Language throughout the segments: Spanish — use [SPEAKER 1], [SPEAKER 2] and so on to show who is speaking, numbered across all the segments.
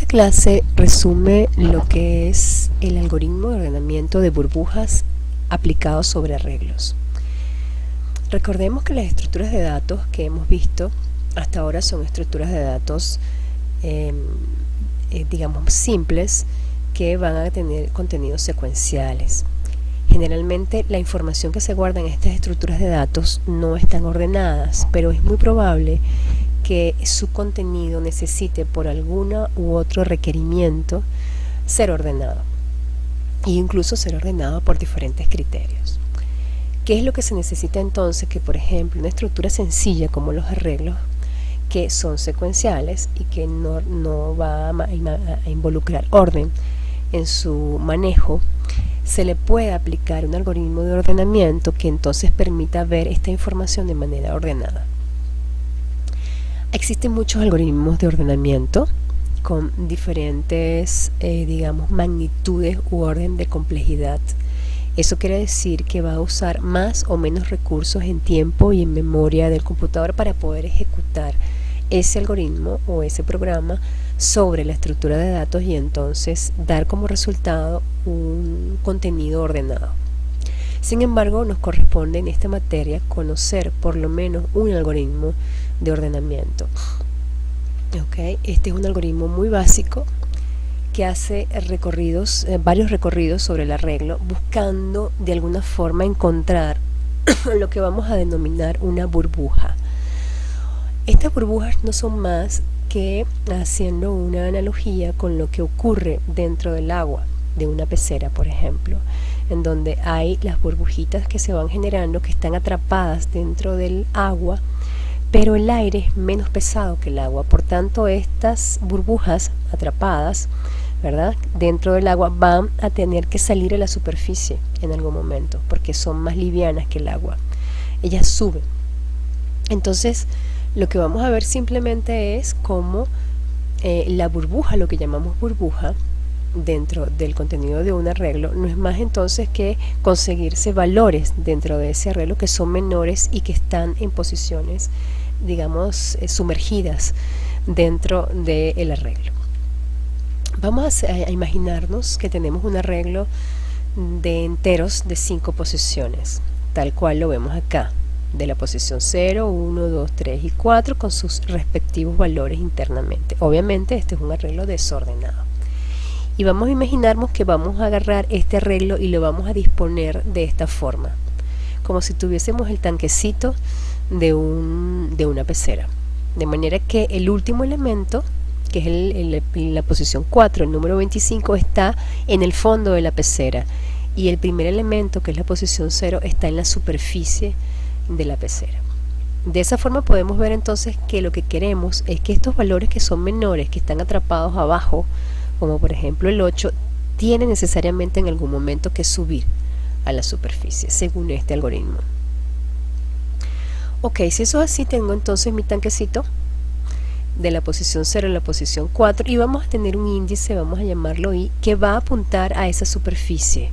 [SPEAKER 1] Esta clase resume lo que es el algoritmo de ordenamiento de burbujas aplicado sobre arreglos. Recordemos que las estructuras de datos que hemos visto hasta ahora son estructuras de datos digamos simples, que van a tener contenidos secuenciales. Generalmente la información que se guarda en estas estructuras de datos no están ordenadas, pero es muy probable que su contenido necesite por alguno u otro requerimiento ser ordenado, e incluso ser ordenado por diferentes criterios. ¿Qué es lo que se necesita entonces? Que por ejemplo una estructura sencilla como los arreglos, que son secuenciales y que no va a involucrar orden en su manejo, se le puede aplicar un algoritmo de ordenamiento que entonces permita ver esta información de manera ordenada. Existen muchos algoritmos de ordenamiento con diferentes digamos magnitudes u orden de complejidad. Eso quiere decir que va a usar más o menos recursos en tiempo y en memoria del computador para poder ejecutar ese algoritmo o ese programa sobre la estructura de datos y entonces dar como resultado un contenido ordenado. Sin embargo, nos corresponde en esta materia conocer por lo menos un algoritmo de ordenamiento. Este es un algoritmo muy básico que hace varios recorridos sobre el arreglo, buscando de alguna forma encontrar lo que vamos a denominar una burbuja. Estas burbujas no son más que haciendo una analogía con lo que ocurre dentro del agua de una pecera, por ejemplo, en donde hay las burbujitas que se van generando, que están atrapadas dentro del agua, pero el aire es menos pesado que el agua. Por tanto, estas burbujas atrapadas, ¿verdad?, dentro del agua van a tener que salir a la superficie en algún momento, porque son más livianas que el agua. Ellas suben. Entonces, lo que vamos a ver simplemente es cómo la burbuja, lo que llamamos burbuja, dentro del contenido de un arreglo, no es más entonces que conseguirse valores dentro de ese arreglo que son menores y que están en posiciones, digamos, sumergidas dentro del arreglo. Vamos a imaginarnos que tenemos un arreglo de enteros de 5 posiciones, tal cual lo vemos acá, de la posición 0, 1, 2, 3 y 4 con sus respectivos valores internamente. Obviamente este es un arreglo desordenado. Y vamos a imaginarnos que vamos a agarrar este arreglo y lo vamos a disponer de esta forma, como si tuviésemos el tanquecito de una pecera. De manera que el último elemento, que es la posición 4, el número 25, está en el fondo de la pecera. Y el primer elemento, que es la posición 0, está en la superficie de la pecera. De esa forma podemos ver entonces que lo que queremos es que estos valores que son menores, que están atrapados abajo, como por ejemplo el 8, tiene necesariamente en algún momento que subir a la superficie, según este algoritmo. Ok, si eso es así, tengo entonces mi tanquecito de la posición 0 a la posición 4 y vamos a tener un índice, vamos a llamarlo I, que va a apuntar a esa superficie,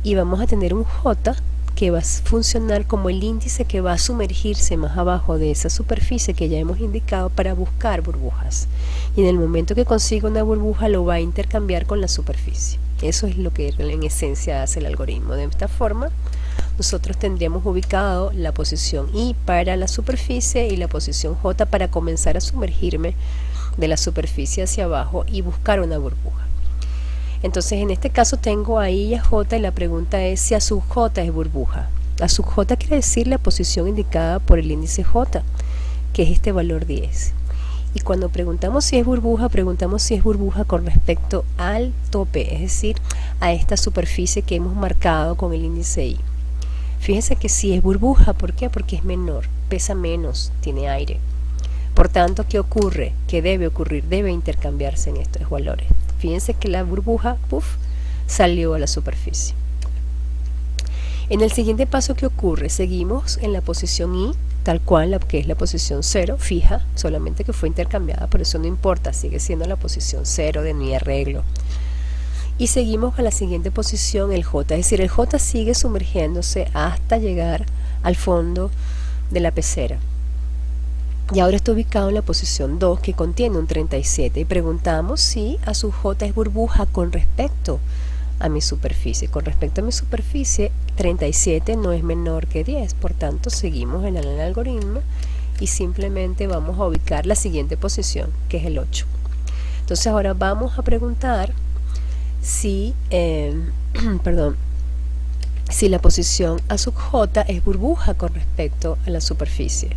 [SPEAKER 1] y vamos a tener un J que va a funcionar como el índice que va a sumergirse más abajo de esa superficie que ya hemos indicado para buscar burbujas, y en el momento que consiga una burbuja lo va a intercambiar con la superficie. Eso es lo que en esencia hace el algoritmo. De esta forma nosotros tendríamos ubicado la posición I para la superficie y la posición J para comenzar a sumergirme de la superficie hacia abajo y buscar una burbuja. Entonces en este caso tengo a I y a J, y la pregunta es si a sub J es burbuja. A sub J quiere decir la posición indicada por el índice J, que es este valor 10. Y cuando preguntamos si es burbuja con respecto al tope, es decir, a esta superficie que hemos marcado con el índice I. Fíjense que si es burbuja, ¿por qué? Porque es menor, pesa menos, tiene aire. Por tanto, ¿qué ocurre? ¿Qué debe ocurrir? Debe intercambiarse en estos valores. Fíjense que la burbuja, salió a la superficie. En el siguiente paso, ¿qué ocurre? Seguimos en la posición I, tal cual, que es la posición 0, fija, solamente que fue intercambiada, por eso no importa, sigue siendo la posición 0 de mi arreglo. Y seguimos a la siguiente posición, el J, es decir, el J sigue sumergiéndose hasta llegar al fondo de la pecera. y ahora está ubicado en la posición 2 que contiene un 37 y preguntamos si A sub j es burbuja con respecto a mi superficie. Con respecto a mi superficie, 37 no es menor que 10, por tanto seguimos en el algoritmo y simplemente vamos a ubicar la siguiente posición, que es el 8. Entonces ahora vamos a preguntar si, si la posición A sub j es burbuja con respecto a la superficie.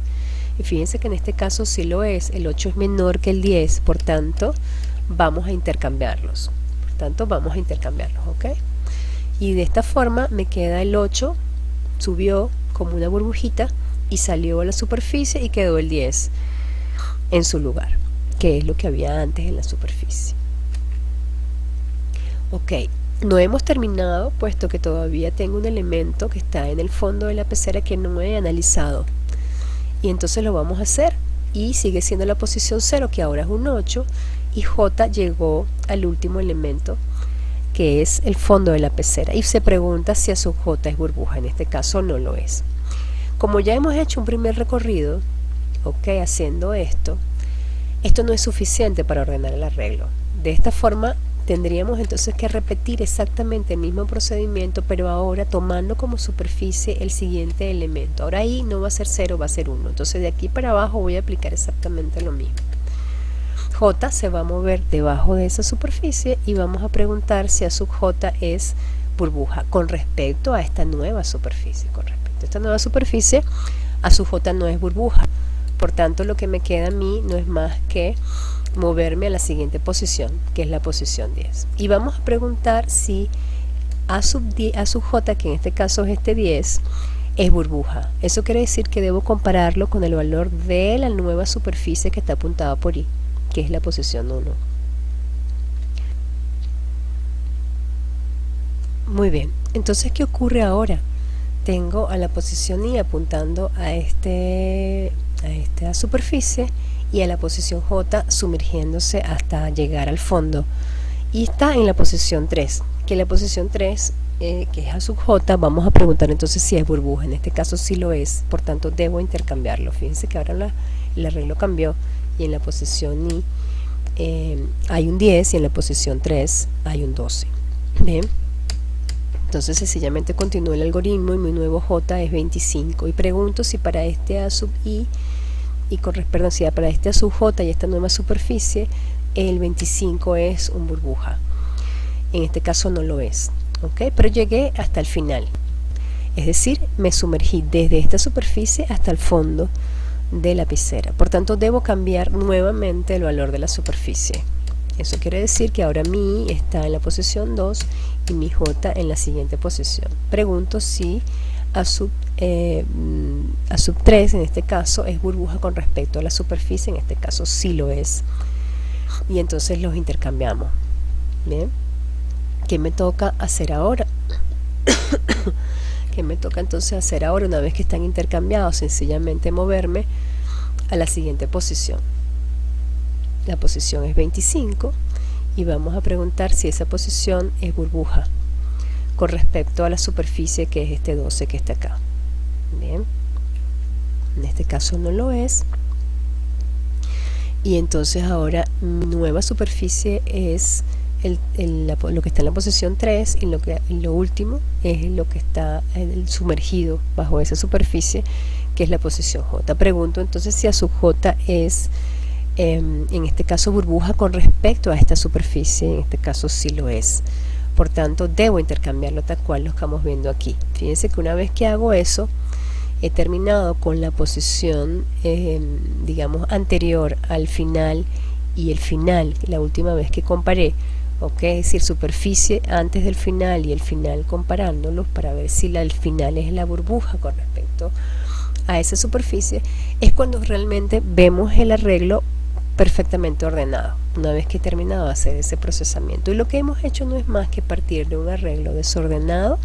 [SPEAKER 1] Y fíjense que en este caso sí lo es, el 8 es menor que el 10, por tanto vamos a intercambiarlos. ¿Ok? Y de esta forma me queda el 8, subió como una burbujita y salió a la superficie y quedó el 10 en su lugar, que es lo que había antes en la superficie. Ok, no hemos terminado puesto que todavía tengo un elemento que está en el fondo de la pecera que no he analizado. Y entonces lo vamos a hacer y sigue siendo la posición 0, que ahora es un 8, y J llegó al último elemento, que es el fondo de la pecera, y se pregunta si A sub j es burbuja. En este caso no lo es. Como ya hemos hecho un primer recorrido, haciendo esto no es suficiente para ordenar el arreglo. De esta forma tendríamos entonces que repetir exactamente el mismo procedimiento, pero ahora tomando como superficie el siguiente elemento. Ahora ahí no va a ser 0, va a ser 1. Entonces de aquí para abajo voy a aplicar exactamente lo mismo. J se va a mover debajo de esa superficie y vamos a preguntar si A sub j es burbuja con respecto a esta nueva superficie. Con respecto a esta nueva superficie, A sub j no es burbuja. Por tanto, lo que me queda a mí no es más que moverme a la siguiente posición, que es la posición 10. Y vamos a preguntar si A sub j, que en este caso es este 10, es burbuja. Eso quiere decir que debo compararlo con el valor de la nueva superficie que está apuntada por I, que es la posición 1. Muy bien, entonces ¿qué ocurre ahora? Tengo a la posición I apuntando a esta superficie y a la posición J sumergiéndose hasta llegar al fondo, y está en la posición 3, que la posición 3 que es A sub j, vamos a preguntar entonces si es burbuja. En este caso sí lo es, por tanto debo intercambiarlo. Fíjense que ahora el arreglo cambió y en la posición I hay un 10 y en la posición 3 hay un 12. Bien, entonces sencillamente continúo el algoritmo y mi nuevo J es 25 y pregunto si para este A sub I si para este A sub j y esta nueva superficie el 25 es un burbuja. En este caso no lo es, pero llegué hasta el final, es decir, me sumergí desde esta superficie hasta el fondo de la pecera. Por tanto debo cambiar nuevamente el valor de la superficie. Eso quiere decir que ahora mi I está en la posición 2 y mi J en la siguiente posición. Pregunto si A sub 3 en este caso es burbuja con respecto a la superficie. En este caso sí lo es, y entonces los intercambiamos. Bien, ¿qué me toca hacer ahora? ¿Qué me toca entonces hacer ahora una vez que están intercambiados? Sencillamente moverme a la siguiente posición. La posición es 25 y vamos a preguntar si esa posición es burbuja con respecto a la superficie, que es este 12 que está acá. Bien, en este caso no lo es, y entonces ahora mi nueva superficie es lo que está en la posición 3 y lo último es lo que está sumergido bajo esa superficie, que es la posición J. Pregunto entonces si A sub j es en este caso burbuja con respecto a esta superficie. En este caso sí lo es, por tanto debo intercambiarlo tal cual lo estamos viendo aquí. Fíjense que una vez que hago eso, he terminado con la posición digamos anterior al final y el final, la última vez que comparé, es decir, superficie antes del final y el final comparándolos para ver si el final es la burbuja con respecto a esa superficie. Es cuando realmente vemos el arreglo perfectamente ordenado, una vez que he terminado de hacer ese procesamiento. Y lo que hemos hecho no es más que partir de un arreglo desordenado,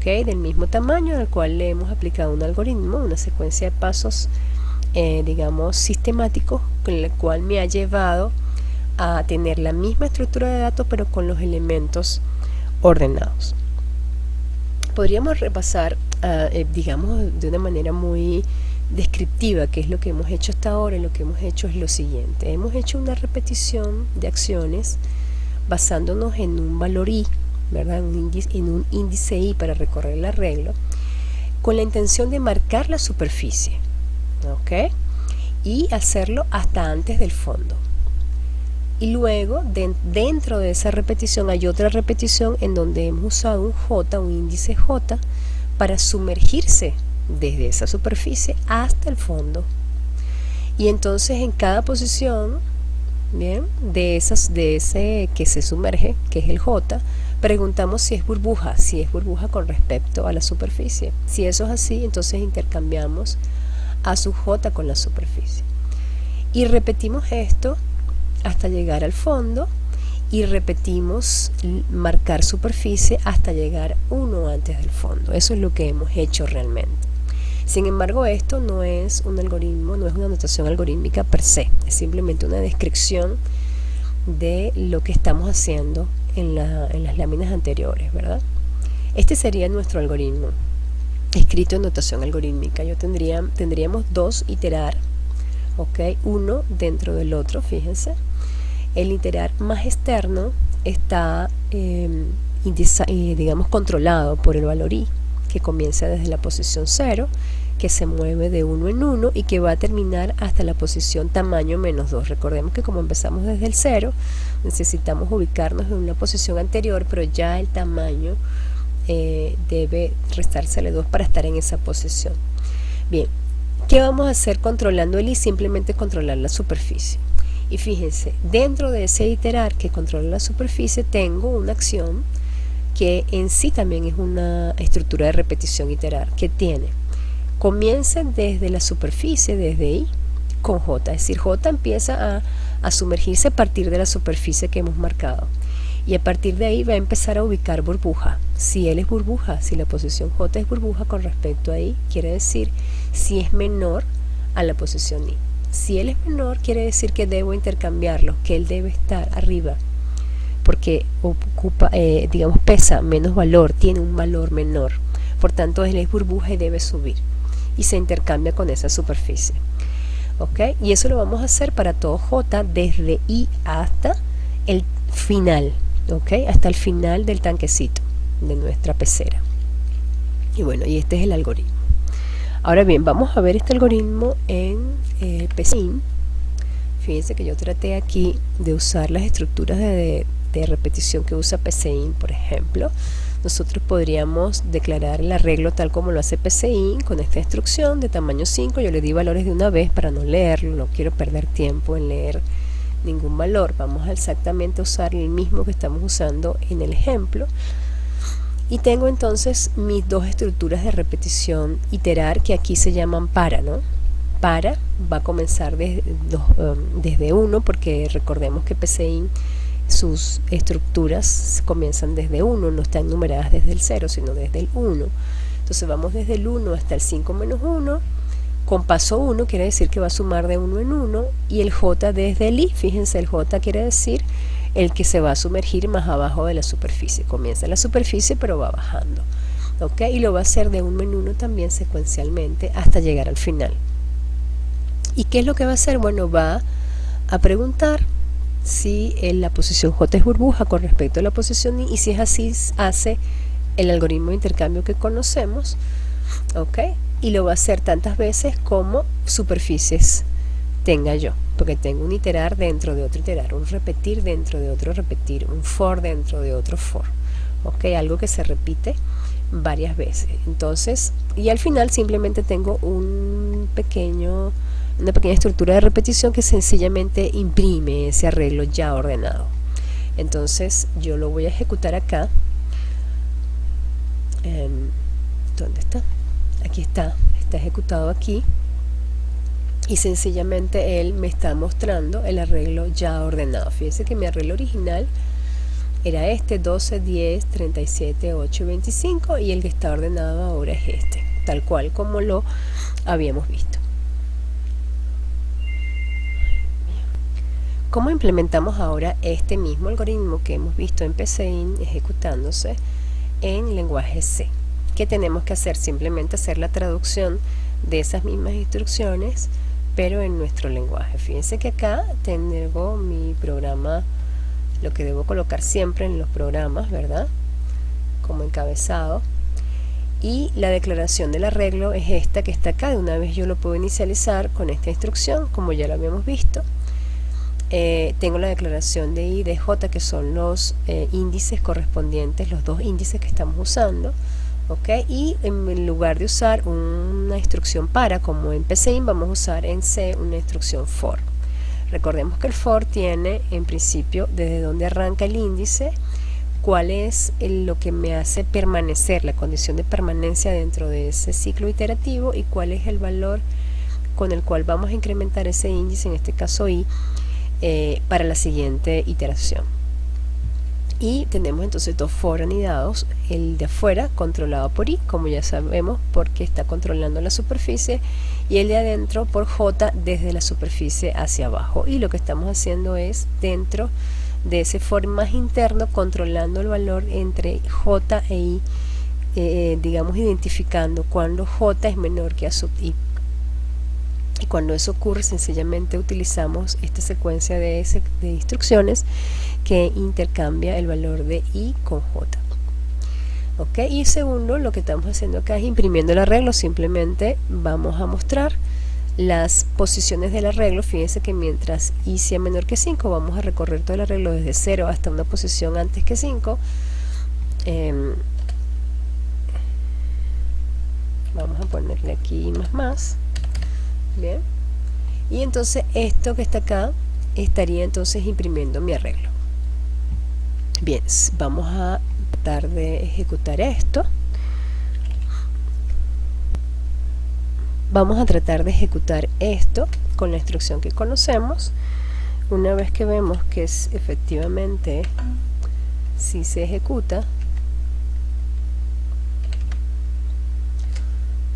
[SPEAKER 1] del mismo tamaño, al cual le hemos aplicado un algoritmo, una secuencia de pasos digamos sistemáticos, con el cual me ha llevado a tener la misma estructura de datos pero con los elementos ordenados. Podríamos repasar digamos de una manera muy descriptiva, que es lo que hemos hecho hasta ahora, lo que hemos hecho es lo siguiente. Hemos hecho una repetición de acciones basándonos en un valor i, ¿verdad? En un índice i para recorrer el arreglo, con la intención de marcar la superficie, ¿ok? Y hacerlo hasta antes del fondo. Y luego, dentro de esa repetición, hay otra repetición en donde hemos usado un j, un índice j, para sumergirse desde esa superficie hasta el fondo. Y entonces en cada posición, bien, de ese que se sumerge, que es el j, preguntamos si es burbuja con respecto a la superficie. Si eso es así, entonces intercambiamos a su j con la superficie. Y repetimos esto hasta llegar al fondo, y repetimos marcar superficie hasta llegar 1 antes del fondo. Eso es lo que hemos hecho realmente. Sin embargo, esto no es un algoritmo, no es una notación algorítmica per se, es simplemente una descripción de lo que estamos haciendo en las láminas anteriores, ¿verdad? Este sería nuestro algoritmo escrito en notación algorítmica. Tendríamos dos iterar, ¿ok? Uno dentro del otro, fíjense. El iterar más externo está, digamos, controlado por el valor i, que comienza desde la posición 0, que se mueve de 1 en 1 y que va a terminar hasta la posición tamaño menos 2. Recordemos que como empezamos desde el 0, necesitamos ubicarnos en una posición anterior, pero ya el tamaño debe restársele 2 para estar en esa posición. Bien, ¿qué vamos a hacer controlando el i? Simplemente controlar la superficie. Y fíjense, dentro de ese iterar que controla la superficie, tengo una acción que en sí también es una estructura de repetición iterar, que comienza desde la superficie, desde i, con j, es decir, j empieza a sumergirse a partir de la superficie que hemos marcado, y a partir de ahí va a empezar a ubicar burbuja. Si él es burbuja, si la posición j es burbuja con respecto a i, quiere decir si es menor a la posición i. Si él es menor, quiere decir que debo intercambiarlo, que él debe estar arriba, porque ocupa, digamos, pesa menos valor, tiene un valor menor, por tanto él es burbuja y debe subir, y se intercambia con esa superficie, ¿ok? Y eso lo vamos a hacer para todo j desde i hasta el final, ¿ok? Hasta el final del tanquecito de nuestra pecera. Y bueno, y este es el algoritmo. Ahora bien, vamos a ver este algoritmo en PCIN. Fíjense que yo traté aquí de usar las estructuras de repetición que usa PCIN, por ejemplo. Nosotros podríamos declarar el arreglo tal como lo hace PCIN con esta instrucción de tamaño 5. Yo le di valores de una vez para no leerlo, no quiero perder tiempo en leer ningún valor. Vamos a exactamente usar el mismo que estamos usando en el ejemplo. Y tengo entonces mis dos estructuras de repetición iterar, que aquí se llaman para, ¿no? Para va a comenzar desde 1, porque recordemos que PCIN, sus estructuras comienzan desde 1, no están numeradas desde el 0, sino desde el 1. Entonces vamos desde el 1 hasta el 5 menos 1, con paso 1 quiere decir que va a sumar de 1 en 1, y el j desde el i, fíjense, el j quiere decir el que se va a sumergir más abajo de la superficie. Comienza en la superficie pero va bajando, ¿ok? Y lo va a hacer de 1 en 1 también secuencialmente hasta llegar al final. ¿Y qué es lo que va a hacer? Bueno, va a preguntar si la posición j es burbuja con respecto a la posición i, y si es así, hace el algoritmo de intercambio que conocemos, ¿ok? Y lo va a hacer tantas veces como superficies tenga yo, porque tengo un iterar dentro de otro iterar, un repetir dentro de otro repetir, un for dentro de otro for, ¿ok? Algo que se repite varias veces. Entonces, y al final simplemente tengo una pequeña estructura de repetición que sencillamente imprime ese arreglo ya ordenado. Entonces yo lo voy a ejecutar acá. ¿Dónde está? Aquí está ejecutado aquí, y sencillamente él me está mostrando el arreglo ya ordenado. Fíjense que mi arreglo original era este, 12, 10, 37, 8 y 25, y el que está ordenado ahora es este, tal cual como lo habíamos visto. ¿Cómo implementamos ahora este mismo algoritmo que hemos visto en PCIN ejecutándose en lenguaje C? ¿Qué tenemos que hacer? Simplemente hacer la traducción de esas mismas instrucciones, pero en nuestro lenguaje. Fíjense que acá tengo mi programa, lo que debo colocar siempre en los programas, ¿verdad? Como encabezado. Y la declaración del arreglo es esta que está acá. De una vez yo lo puedo inicializar con esta instrucción, como ya lo habíamos visto. Tengo la declaración de I y de J, que son los índices correspondientes, los dos índices que estamos usando. ¿Okay? Y en lugar de usar una instrucción para, como en PCIN, vamos a usar en C una instrucción for. Recordemos que el for tiene en principio desde donde arranca el índice, cuál es lo que me hace permanecer, la condición de permanencia dentro de ese ciclo iterativo, y cuál es el valor con el cual vamos a incrementar ese índice, en este caso I, para la siguiente iteración. Y tenemos entonces dos for anidados, el de afuera controlado por I, como ya sabemos, porque está controlando la superficie, y el de adentro por J, desde la superficie hacia abajo. Y lo que estamos haciendo es dentro de ese for más interno, controlando el valor entre J e I, digamos identificando cuando J es menor que A sub I. Y cuando eso ocurre, sencillamente utilizamos esta secuencia de instrucciones que intercambia el valor de I con J. ¿Ok? Y segundo, lo que estamos haciendo acá es imprimiendo el arreglo. Simplemente vamos a mostrar las posiciones del arreglo. Fíjense que mientras I sea menor que 5, vamos a recorrer todo el arreglo desde 0 hasta una posición antes que 5. Vamos a ponerle aquí más. Bien, y entonces esto que está acá estaría entonces imprimiendo mi arreglo. Bien, vamos a tratar de ejecutar esto. Vamos a tratar de ejecutar esto con la instrucción que conocemos. Una vez que vemos que efectivamente si se ejecuta,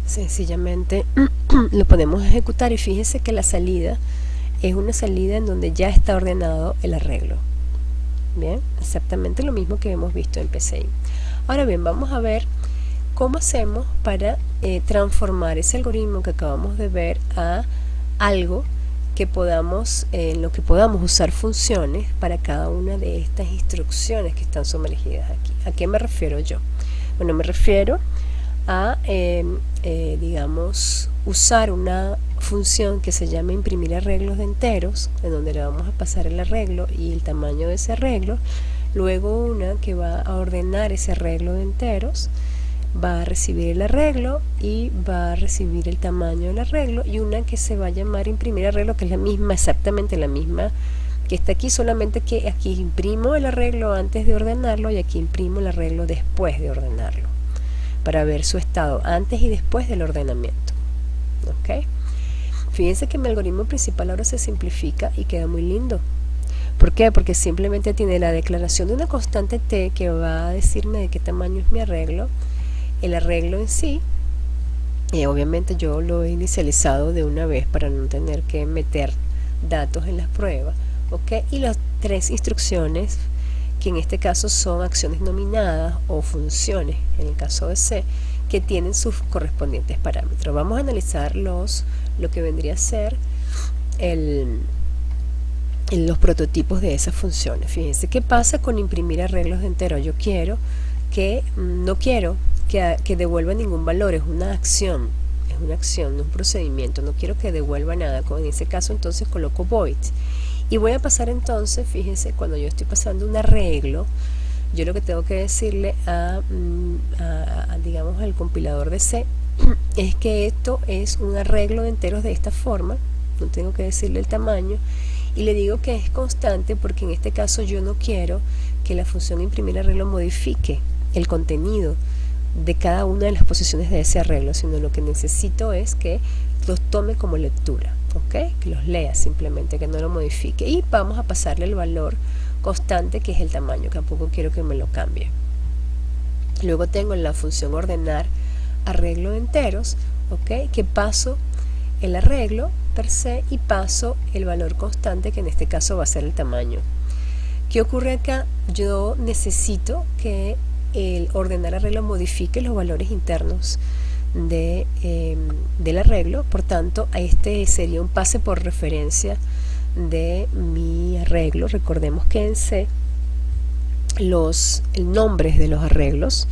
[SPEAKER 1] sencillamente lo podemos ejecutar, y fíjense que la salida es una salida en donde ya está ordenado el arreglo. Bien, exactamente lo mismo que hemos visto en PCI. Ahora bien, vamos a ver cómo hacemos para transformar ese algoritmo que acabamos de ver a algo que podamos, en lo que podamos usar funciones para cada una de estas instrucciones que están sumergidas aquí. ¿A qué me refiero yo? Bueno, me refiero a digamos, usar una función que se llama imprimir arreglos de enteros, en donde le vamos a pasar el arreglo y el tamaño de ese arreglo, luego una que va a ordenar ese arreglo de enteros, va a recibir el arreglo y va a recibir el tamaño del arreglo, y una que se va a llamar imprimir arreglo, que es la misma, exactamente la misma que está aquí, solamente que aquí imprimo el arreglo antes de ordenarlo y aquí imprimo el arreglo después de ordenarlo, para ver su estado antes y después del ordenamiento. ¿Ok? Fíjense que mi algoritmo principal ahora se simplifica y queda muy lindo. ¿Por qué? Porque simplemente tiene la declaración de una constante t que va a decirme de qué tamaño es mi arreglo, el arreglo en sí, y obviamente yo lo he inicializado de una vez para no tener que meter datos en las pruebas. ¿Ok? Y las tres instrucciones, que en este caso son acciones nominadas o funciones, en el caso de C, que tienen sus correspondientes parámetros. Vamos a analizar lo que vendría a ser los prototipos de esas funciones. Fíjense qué pasa con imprimir arreglos de enteros. Yo no quiero que devuelva ningún valor, es una acción, un procedimiento, no quiero que devuelva nada. En ese caso entonces coloco void. Y voy a pasar entonces, fíjense, cuando yo estoy pasando un arreglo, yo lo que tengo que decirle digamos, al compilador de C es que esto es un arreglo de enteros de esta forma, no tengo que decirle el tamaño, y le digo que es constante porque en este caso yo no quiero que la función imprimir arreglo modifique el contenido de cada una de las posiciones de ese arreglo, sino lo que necesito es que los tome como lectura. ¿Okay? Que los lea simplemente, que no lo modifique, y vamos a pasarle el valor constante que es el tamaño, que tampoco quiero que me lo cambie. Luego tengo la función ordenar arreglo de enteros, ¿okay? Que paso el arreglo per se y paso el valor constante, que en este caso va a ser el tamaño. ¿Qué ocurre acá? Yo necesito que el ordenar arreglo modifique los valores internos del arreglo. Por tanto, este sería un pase por referencia de mi arreglo. Recordemos que en C los nombres de los arreglos,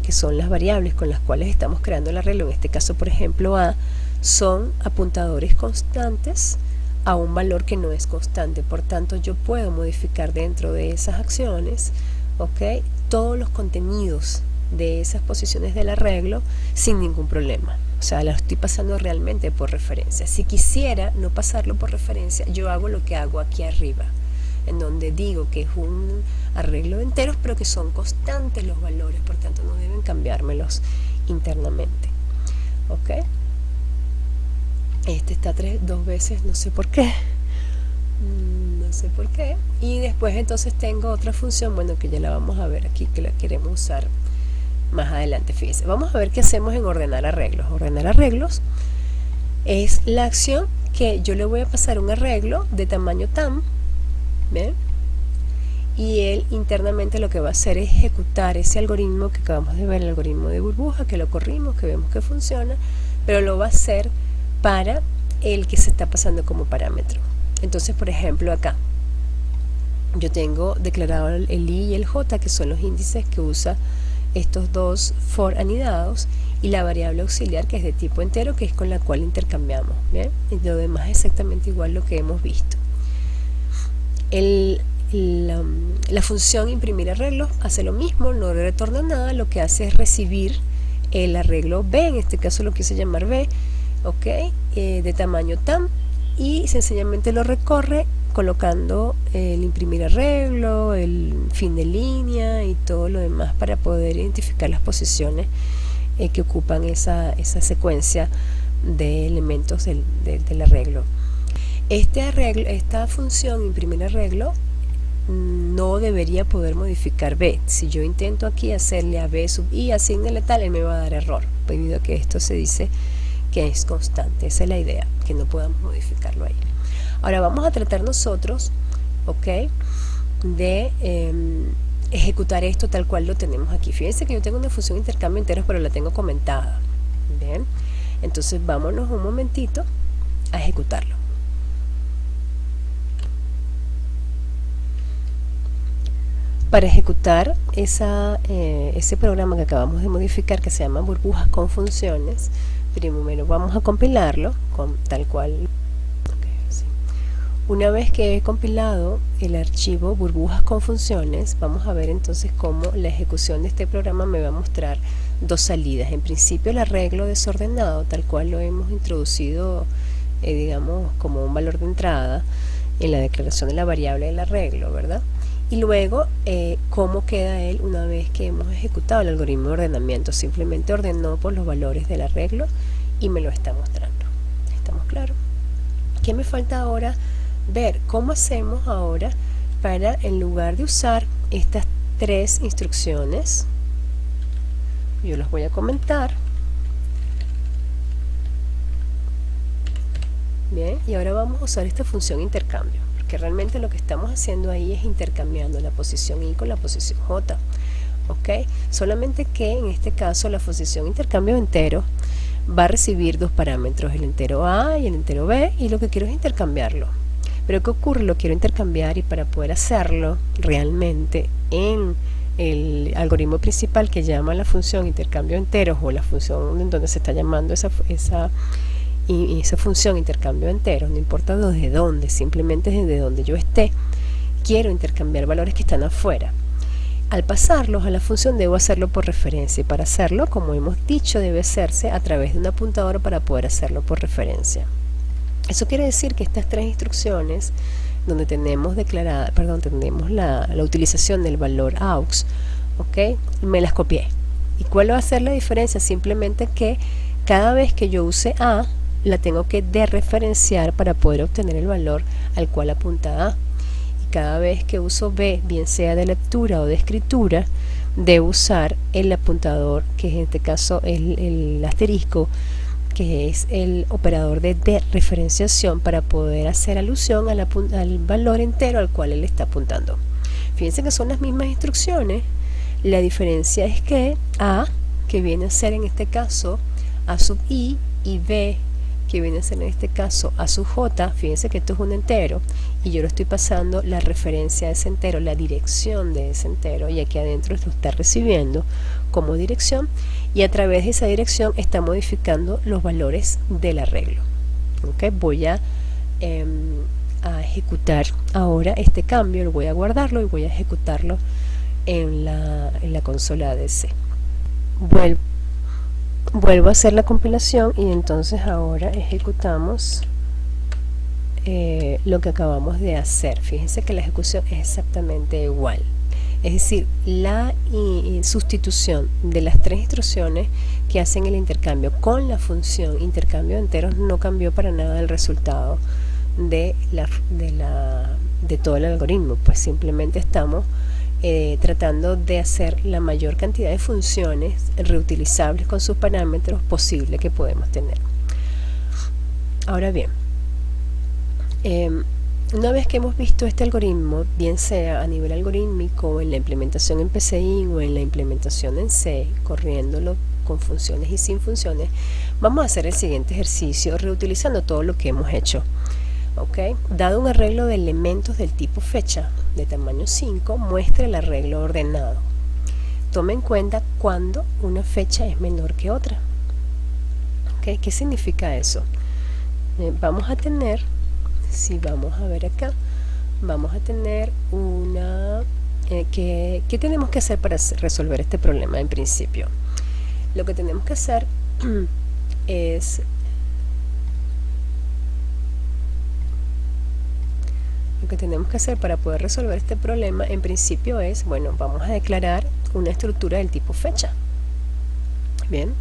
[SPEAKER 1] que son las variables con las cuales estamos creando el arreglo, en este caso por ejemplo A, son apuntadores constantes a un valor que no es constante. Por tanto, yo puedo modificar dentro de esas acciones, ¿ok?, todos los contenidos de esas posiciones del arreglo sin ningún problema. O sea, la estoy pasando realmente por referencia. Si quisiera no pasarlo por referencia, yo hago lo que hago aquí arriba, en donde digo que es un arreglo de enteros, pero que son constantes los valores, por tanto no deben cambiármelos internamente. ¿Ok? Este está dos veces, no sé por qué. No sé por qué. Y después entonces tengo otra función, bueno, que ya la vamos a ver aquí, que la queremos usar más adelante. Fíjense, vamos a ver qué hacemos en ordenar arreglos. Ordenar arreglos es la acción que yo le voy a pasar un arreglo de tamaño tam, ¿ven? Y él internamente lo que va a hacer es ejecutar ese algoritmo que acabamos de ver, el algoritmo de burbuja, que lo corrimos, que vemos que funciona, pero lo va a hacer para el que se está pasando como parámetro. Entonces, por ejemplo, acá yo tengo declarado el i y el j, que son los índices que usa estos dos for anidados, y la variable auxiliar, que es de tipo entero, que es con la cual intercambiamos. ¿Bien? Y lo demás es exactamente igual lo que hemos visto. La función imprimir arreglos hace lo mismo, no retorna nada, lo que hace es recibir el arreglo B, en este caso lo quise llamar B, ¿ok?, de tamaño tam, y sencillamente lo recorre colocando el imprimir arreglo, el fin de línea y todo lo demás para poder identificar las posiciones que ocupan esa secuencia de elementos del arreglo. Esta función imprimir arreglo no debería poder modificar B. Si yo intento aquí hacerle a B sub i, asignale tal, él me va a dar error, debido a que esto se dice que es constante. Esa es la idea, que no podamos modificarlo ahí. Ahora vamos a tratar nosotros, ¿ok?, de ejecutar esto tal cual lo tenemos aquí. Fíjense que yo tengo una función intercambio enteros, pero la tengo comentada. Bien, entonces vámonos un momentito a ejecutarlo. Para ejecutar ese programa que acabamos de modificar, que se llama burbujas con funciones, primero vamos a compilarlo con tal cual. Okay, sí. Una vez que he compilado el archivo burbujas con funciones, vamos a ver entonces cómo la ejecución de este programa me va a mostrar dos salidas. En principio, el arreglo desordenado, tal cual lo hemos introducido, digamos, como un valor de entrada en la declaración de la variable del arreglo, ¿verdad? Y luego, cómo queda él una vez que hemos ejecutado el algoritmo de ordenamiento. Simplemente ordenó por los valores del arreglo y me lo está mostrando. ¿Estamos claros? ¿Qué me falta ahora? Ver cómo hacemos ahora para, en lugar de usar estas tres instrucciones, yo las voy a comentar. Bien, y ahora vamos a usar esta función intercambio, que realmente lo que estamos haciendo ahí es intercambiando la posición i con la posición j, ¿ok? Solamente que en este caso la posición intercambio entero va a recibir dos parámetros, el entero a y el entero b, y lo que quiero es intercambiarlo. Pero ¿qué ocurre? Lo quiero intercambiar, y para poder hacerlo realmente en el algoritmo principal que llama la función intercambio enteros, o la función en donde se está llamando esa función intercambio enteros, no importa desde dónde, simplemente desde donde yo esté, quiero intercambiar valores que están afuera. Al pasarlos a la función debo hacerlo por referencia, y para hacerlo, como hemos dicho, debe hacerse a través de un apuntador para poder hacerlo por referencia. Eso quiere decir que estas tres instrucciones, donde tenemos declarada, tenemos la utilización del valor aux, ¿ok?, me las copié. ¿Y cuál va a ser la diferencia? Simplemente que cada vez que yo use a, la tengo que dereferenciar para poder obtener el valor al cual apunta a. Y cada vez que uso b, bien sea de lectura o de escritura, debo usar el apuntador, que en este caso es el asterisco, que es el operador de dereferenciación, para poder hacer alusión al valor entero al cual él está apuntando. Fíjense que son las mismas instrucciones, la diferencia es que a, que viene a ser en este caso A sub i y b, que viene a ser en este caso a sub j. Fíjense que esto es un entero y yo lo estoy pasando la referencia a ese entero, la dirección de ese entero, y aquí adentro lo está recibiendo como dirección, y a través de esa dirección está modificando los valores del arreglo. ¿Okay? Voy a ejecutar ahora este cambio, lo voy a guardarlo y voy a ejecutarlo en la consola ADC. Vuelvo a hacer la compilación y entonces ahora ejecutamos lo que acabamos de hacer. Fíjense que la ejecución es exactamente igual. Es decir, la sustitución de las tres instrucciones que hacen el intercambio con la función intercambio de enteros no cambió para nada el resultado de todo el algoritmo, pues simplemente estamos tratando de hacer la mayor cantidad de funciones reutilizables con sus parámetros posible que podemos tener. Ahora bien, una vez que hemos visto este algoritmo, bien sea a nivel algorítmico o en la implementación en PCI o en la implementación en C, corriéndolo con funciones y sin funciones, vamos a hacer el siguiente ejercicio reutilizando todo lo que hemos hecho. ¿Okay? Dado un arreglo de elementos del tipo fecha de tamaño 5, muestre el arreglo ordenado. Tome en cuenta cuando una fecha es menor que otra. ¿Okay? ¿Qué significa eso? Vamos a tener, si vamos a ver acá, vamos a tener una... ¿qué tenemos que hacer para resolver este problema en principio? Lo que tenemos que hacer es... Lo que tenemos que hacer para poder resolver este problema en principio es, bueno, vamos a declarar una estructura del tipo fecha. Bien,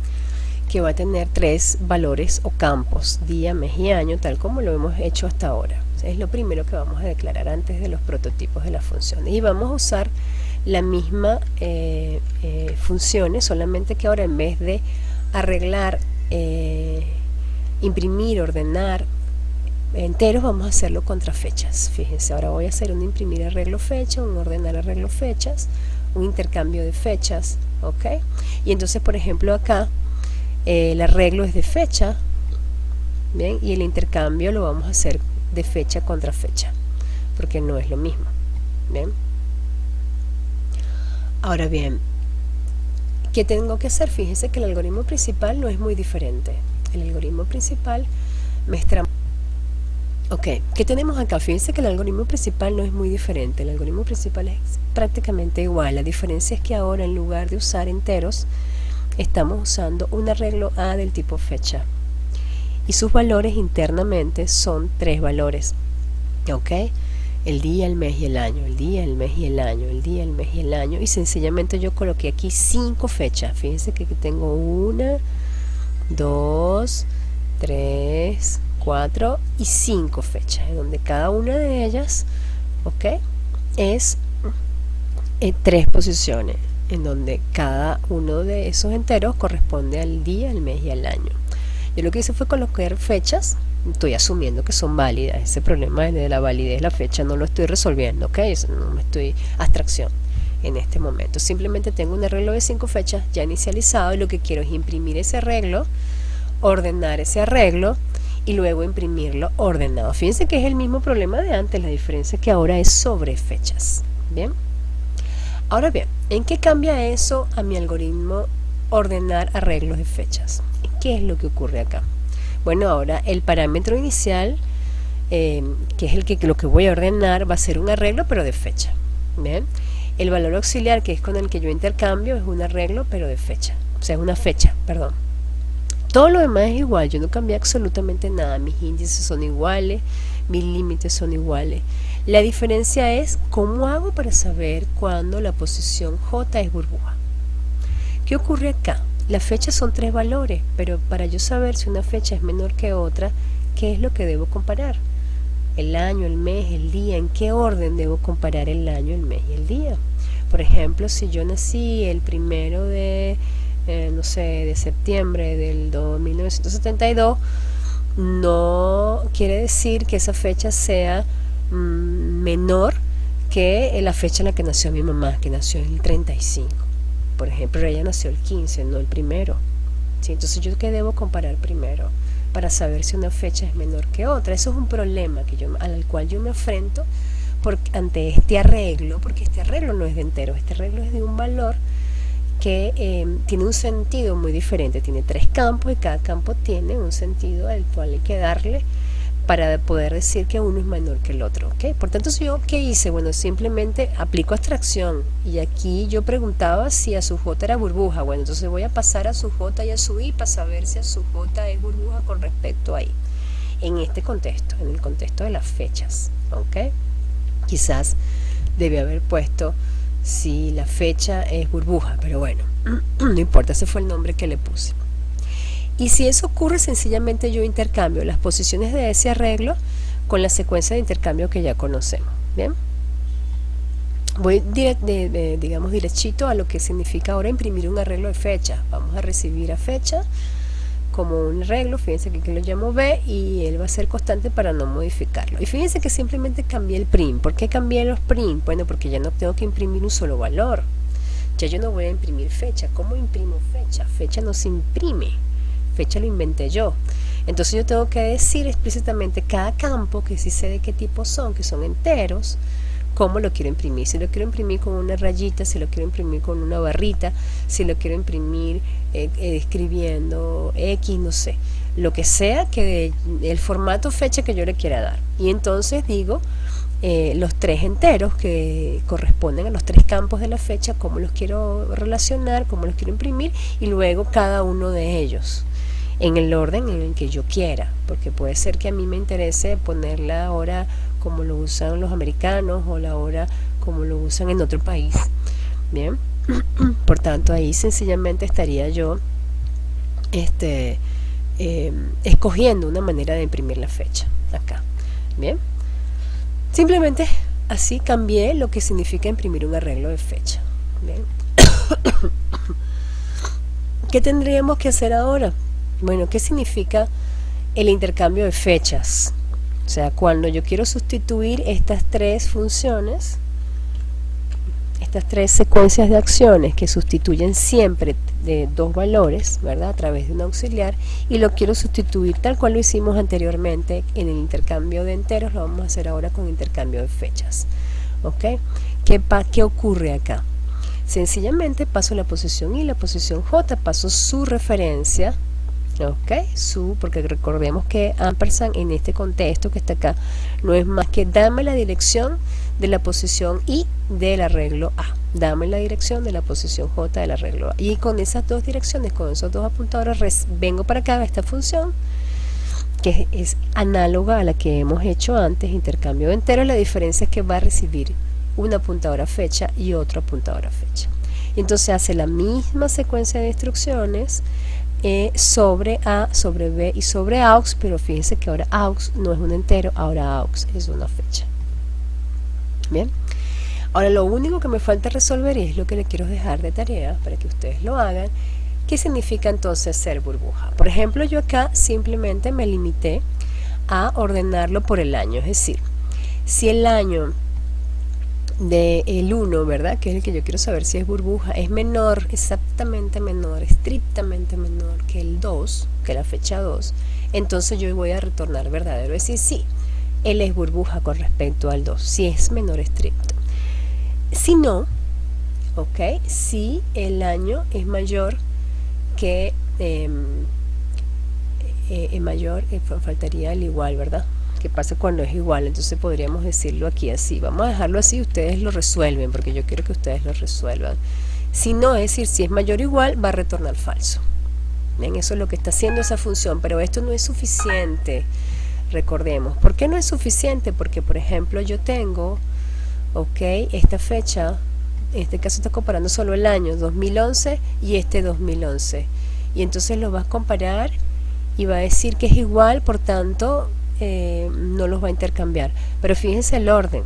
[SPEAKER 1] que va a tener tres valores o campos, día, mes y año, tal como lo hemos hecho hasta ahora. Es lo primero que vamos a declarar antes de los prototipos de las funciones. Y vamos a usar la misma funciones, solamente que ahora en vez de arreglar, imprimir, ordenar enteros, vamos a hacerlo contra fechas. Fíjense, ahora voy a hacer un imprimir arreglo fecha, un ordenar arreglo fechas, un intercambio de fechas, ¿ok? Y entonces, por ejemplo, acá el arreglo es de fecha, ¿bien? Y el intercambio lo vamos a hacer de fecha contra fecha, porque no es lo mismo, ¿bien? Ahora bien, ¿qué tengo que hacer? Fíjense que el algoritmo principal no es muy diferente. El algoritmo principal me está... Ok, ¿qué tenemos acá? Fíjense que el algoritmo principal no es muy diferente. El algoritmo principal es prácticamente igual. La diferencia es que ahora, en lugar de usar enteros, estamos usando un arreglo A del tipo fecha. Y sus valores internamente son tres valores. Ok, el día, el mes y el año. El día, el mes y el año. El día, el mes y el año. Y sencillamente yo coloqué aquí 5 fechas. Fíjense que aquí tengo 1, 2, 3, 4 y 5 fechas, en donde cada una de ellas, ¿ok?, es 3 posiciones, en donde cada uno de esos enteros corresponde al día, al mes y al año. Yo lo que hice fue colocar fechas, estoy asumiendo que son válidas. Ese problema de la validez de la fecha no lo estoy resolviendo, ¿ok? Eso no me estoy abstracción en este momento. Simplemente tengo un arreglo de 5 fechas ya inicializado y lo que quiero es imprimir ese arreglo, ordenar ese arreglo y luego imprimirlo ordenado. Fíjense que es el mismo problema de antes, la diferencia es que ahora es sobre fechas. Bien, ahora bien, ¿en qué cambia eso a mi algoritmo ordenar arreglos de fechas? ¿Qué es lo que ocurre acá? Bueno, ahora el parámetro inicial, que es lo que voy a ordenar, va a ser un arreglo pero de fecha. Bien, el valor auxiliar, que es con el que yo intercambio, es un arreglo pero de fecha, o sea, es una fecha, perdón. Todo lo demás es igual, yo no cambié absolutamente nada, mis índices son iguales, mis límites son iguales. La diferencia es cómo hago para saber cuándo la posición J es burbuja. ¿Qué ocurre acá? Las fechas son 3 valores, pero para yo saber si una fecha es menor que otra, ¿qué es lo que debo comparar? El año, el mes, el día, ¿en qué orden debo comparar el año, el mes y el día? Por ejemplo, si yo nací el 1 de... no sé, de septiembre del 1972, no quiere decir que esa fecha sea menor que la fecha en la que nació mi mamá, que nació el 35. Por ejemplo, ella nació el 15, no el 1. ¿sí? Entonces yo qué debo comparar primero para saber si una fecha es menor que otra. Eso es un problema al cual yo me enfrento ante este arreglo, porque este arreglo no es de enteros, este arreglo es de un valor que tiene un sentido muy diferente, tiene 3 campos y cada campo tiene un sentido al cual hay que darle para poder decir que uno es menor que el otro, ¿ok? Por tanto, ¿yo qué hice? Bueno, simplemente aplico abstracción y aquí yo preguntaba si a su J era burbuja. Bueno, entonces voy a pasar a su J y a su I para saber si a su J es burbuja con respecto a I. En este contexto, en el contexto de las fechas, ¿ok? Quizás debe haber puesto si la fecha es burbuja, pero bueno, no importa, ese fue el nombre que le puse. Y si eso ocurre, sencillamente yo intercambio las posiciones de ese arreglo con la secuencia de intercambio que ya conocemos. Bien, voy digamos derechito a lo que significa ahora imprimir un arreglo de fecha. Vamos a recibir a fecha como un arreglo, fíjense que lo llamo B y él va a ser constante para no modificarlo. Y fíjense que simplemente cambié el prim. ¿Por qué cambié los prim? Bueno, porque ya no tengo que imprimir un solo valor. Ya yo no voy a imprimir fecha. ¿Cómo imprimo fecha? Fecha no se imprime. Fecha lo inventé yo. Entonces yo tengo que decir explícitamente cada campo, que sí sé de qué tipo son, que son enteros, cómo lo quiero imprimir. Si lo quiero imprimir con una rayita, si lo quiero imprimir con una barrita, si lo quiero imprimir escribiendo X, no sé, lo que sea que el formato fecha que yo le quiera dar. Y entonces digo los 3 enteros que corresponden a los 3 campos de la fecha, cómo los quiero relacionar, cómo los quiero imprimir, y luego cada uno de ellos en el orden en el que yo quiera, porque puede ser que a mí me interese poner la hora como lo usan los americanos o la hora como lo usan en otro país. Bien, por tanto ahí sencillamente estaría yo escogiendo una manera de imprimir la fecha acá. Bien, simplemente así cambié lo que significa imprimir un arreglo de fecha. Bien. ¿Qué tendríamos que hacer ahora? Bueno, ¿qué significa el intercambio de fechas? O sea, cuando yo quiero sustituir estas 3 funciones, estas 3 secuencias de acciones que sustituyen siempre de 2 valores, ¿verdad? A través de un auxiliar, y lo quiero sustituir tal cual lo hicimos anteriormente en el intercambio de enteros, lo vamos a hacer ahora con intercambio de fechas. ¿Ok? ¿Qué ocurre acá? Sencillamente paso la posición I, la posición J, paso su referencia, ¿ok? Porque recordemos que ampersand en este contexto que está acá no es más que dame la dirección de la posición I del arreglo A, dame la dirección de la posición J del arreglo A, y con esas 2 direcciones, con esos 2 apuntadores, vengo para acá a esta función que es análoga a la que hemos hecho antes, intercambio de enteros. La diferencia es que va a recibir una apuntadora fecha y otro apuntadora fecha. Entonces hace la misma secuencia de instrucciones sobre A, sobre B y sobre AUX, pero fíjense que ahora AUX no es un entero, ahora AUX es una fecha. Bien, ahora lo único que me falta resolver, y es lo que le quiero dejar de tarea para que ustedes lo hagan, ¿qué significa entonces ser burbuja? Por ejemplo, yo acá simplemente me limité a ordenarlo por el año, es decir, si el año del 1, ¿verdad? Que es el que yo quiero saber si es burbuja, es menor, exactamente menor, estrictamente menor que el 2, que la fecha 2, entonces yo voy a retornar verdadero, es decir, sí, él es burbuja con respecto al 2, si es menor estricto. Si no, ok, si el año es mayor que faltaría el igual, ¿verdad? ¿Qué pasa cuando es igual? Entonces podríamos decirlo aquí así. Vamos a dejarlo así, ustedes lo resuelven, porque yo quiero que ustedes lo resuelvan. Si no, es decir, si es mayor o igual, va a retornar falso. Bien, eso es lo que está haciendo esa función, pero esto no es suficiente. Recordemos, ¿por qué no es suficiente? Porque, por ejemplo, yo tengo, ok, esta fecha, en este caso está comparando solo el año 2011 y este 2011. Y entonces lo vas a comparar y va a decir que es igual, por tanto no los va a intercambiar. Pero fíjense el orden,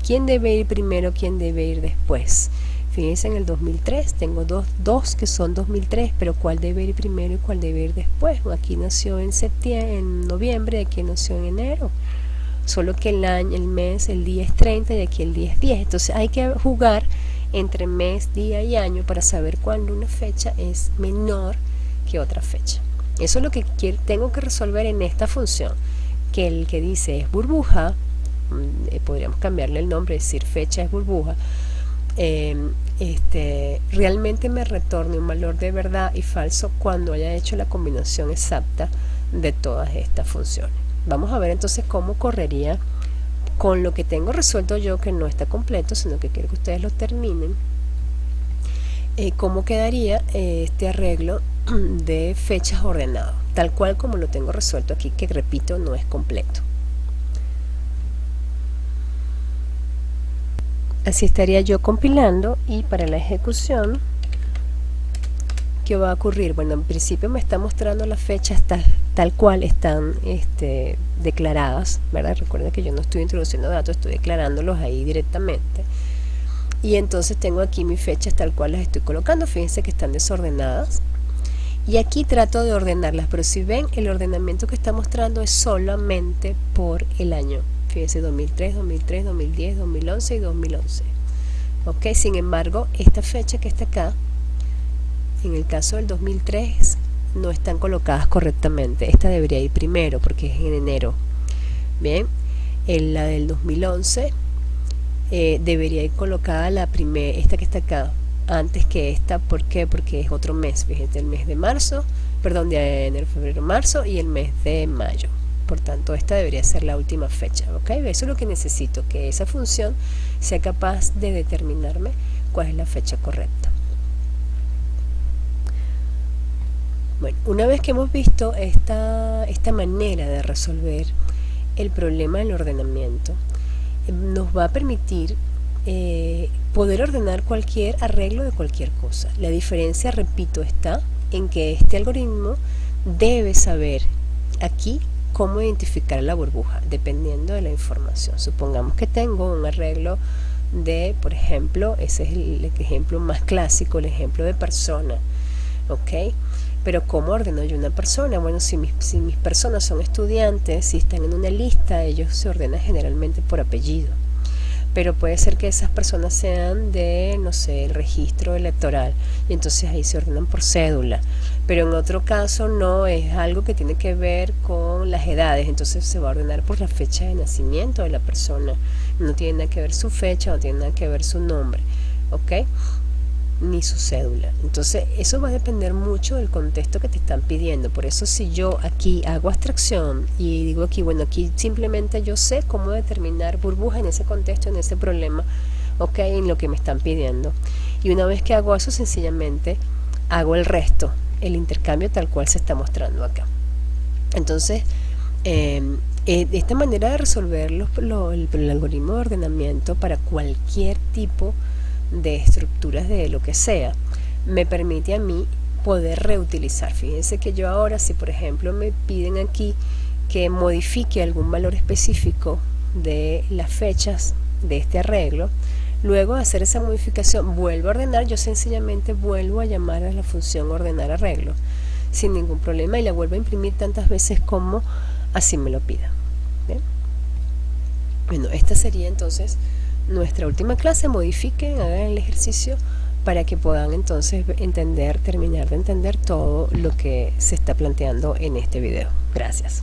[SPEAKER 1] quién debe ir primero, quién debe ir después. Fíjense en el 2003, tengo dos que son 2003, pero cuál debe ir primero y cuál debe ir después. Aquí nació en noviembre, aquí nació en enero, solo que el año, el mes, el día es 30 y aquí el día es 10. Entonces hay que jugar entre mes, día y año para saber cuándo una fecha es menor que otra fecha. Eso es lo que tengo que resolver en esta función, que el que dice es burbuja, podríamos cambiarle el nombre, decir fecha es burbuja, realmente me retorne un valor de verdad y falso cuando haya hecho la combinación exacta de todas estas funciones. Vamos a ver entonces cómo correría con lo que tengo resuelto yo, que no está completo, sino que quiero que ustedes lo terminen. Cómo quedaría este arreglo de fechas ordenado, tal cual como lo tengo resuelto aquí, que repito, no es completo. Así estaría yo compilando, y para la ejecución, ¿qué va a ocurrir? Bueno, en principio me está mostrando las fechas tal cual están declaradas, ¿verdad? Recuerden que yo no estoy introduciendo datos, estoy declarándolos ahí directamente. Y entonces tengo aquí mis fechas tal cual las estoy colocando. Fíjense que están desordenadas. Y aquí trato de ordenarlas, pero si ven, el ordenamiento que está mostrando es solamente por el año. Fíjense, 2003, 2003, 2010, 2011 y 2011. ¿Ok? Sin embargo, esta fecha que está acá, en el caso del 2003, no están colocadas correctamente. Esta debería ir primero porque es en enero. Bien, en la del 2011 debería ir colocada la primera, esta que está acá, antes que esta. ¿Por qué? Porque es otro mes. Fíjense, el mes de marzo, perdón, de enero, febrero, marzo, y el mes de mayo. Por tanto, esta debería ser la última fecha. ¿Ok? Eso es lo que necesito, que esa función sea capaz de determinarme cuál es la fecha correcta. Bueno, una vez que hemos visto esta manera de resolver el problema del ordenamiento, nos va a permitir poder ordenar cualquier arreglo de cualquier cosa. La diferencia, repito, está en que este algoritmo debe saber aquí cómo identificar la burbuja, dependiendo de la información. Supongamos que tengo un arreglo de, por ejemplo, ese es el ejemplo más clásico, el ejemplo de persona, ¿ok? Pero ¿cómo ordeno yo una persona? Bueno, si mis personas son estudiantes, si están en una lista, ellos se ordenan generalmente por apellido. Pero puede ser que esas personas sean de, no sé, el registro electoral, y entonces ahí se ordenan por cédula. Pero en otro caso no, es algo que tiene que ver con las edades, entonces se va a ordenar por la fecha de nacimiento de la persona. No tiene nada que ver su fecha, no tiene nada que ver su nombre, ¿ok? Ni su cédula. Entonces eso va a depender mucho del contexto que te están pidiendo. Por eso, si yo aquí hago abstracción y digo aquí, bueno, aquí simplemente yo sé cómo determinar burbuja en ese contexto, en ese problema, ok, en lo que me están pidiendo, y una vez que hago eso, sencillamente hago el resto, el intercambio tal cual se está mostrando acá. Entonces esta manera de resolver el algoritmo de ordenamiento para cualquier tipo de estructuras de lo que sea, me permite a mí poder reutilizar. Fíjense que yo ahora, si por ejemplo me piden aquí que modifique algún valor específico de las fechas de este arreglo, luego de hacer esa modificación vuelvo a ordenar, yo sencillamente vuelvo a llamar a la función ordenar arreglo sin ningún problema, y la vuelvo a imprimir tantas veces como así me lo pida. ¿Bien? Bueno, esta sería entonces nuestra última clase. Modifiquen, hagan el ejercicio para que puedan entonces terminar de entender todo lo que se está planteando en este video. Gracias.